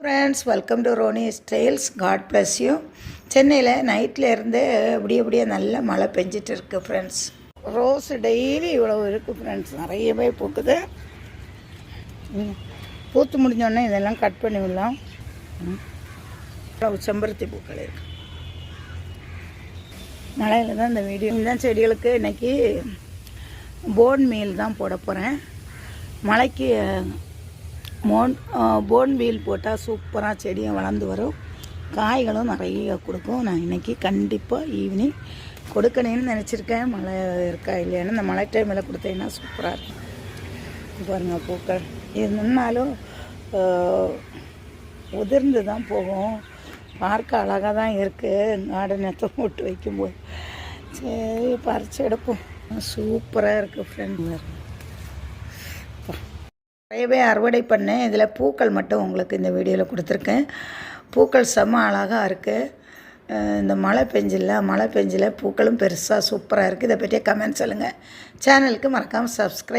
Friends, welcome to Roni Styles. God bless you. சென்னையில் நைட்டில் இருந்தே அப்படியே நல்ல மழை பெஞ்சிட்டு இருக்குது ஃப்ரெண்ட்ஸ். ரோஸ் டெய்லி இவ்வளோ இருக்குது ஃப்ரெண்ட்ஸ், நிறையவே பூக்குது. பூத்து முடிஞ்சோடனே இதெல்லாம் கட் பண்ணி விடலாம். செம்பருத்தி பூக்கள் இருக்குது. மழையில் தான் இந்த வீடியோ. இந்த செடிகளுக்கு இன்றைக்கி போன் மீல் தான் போட போகிறேன். மழைக்கு போன் மீல் போட்டால் சூப்பராக செடியும் வளர்ந்து வரும், காய்களும் நிறைய கொடுக்கும். நான் இன்றைக்கி கண்டிப்பாக ஈவினிங் கொடுக்கணும்னு நினச்சிருக்கேன். மழை இருக்கா இல்லையான்னு. இந்த மழை டைமில் கொடுத்தீங்கன்னா சூப்பராக இருக்கும். பாருங்கள் பூக்கள் இது நின்னாலும் உதிர்ந்து தான் போகும். பார்க்க அழகாக தான் இருக்குது. கார்டனத்தை போட்டு வைக்கும்போது சரி பறித்து எடுப்போம். சூப்பராக இருக்குது ஃப்ரெண்ட். நிறையவே அறுவடை பண்ணேன். இதில் பூக்கள் மட்டும் உங்களுக்கு இந்த வீடியோவில் கொடுத்துருக்கேன். பூக்கள் செம்ம அழகாக இருக்குது. இந்த மழை பெஞ்சில் பூக்களும் பெருசாக சூப்பராக இருக்குது. இதை பற்றிய கமெண்ட் சொல்லுங்கள். சேனலுக்கு மறக்காமல் சப்ஸ்கிரைப்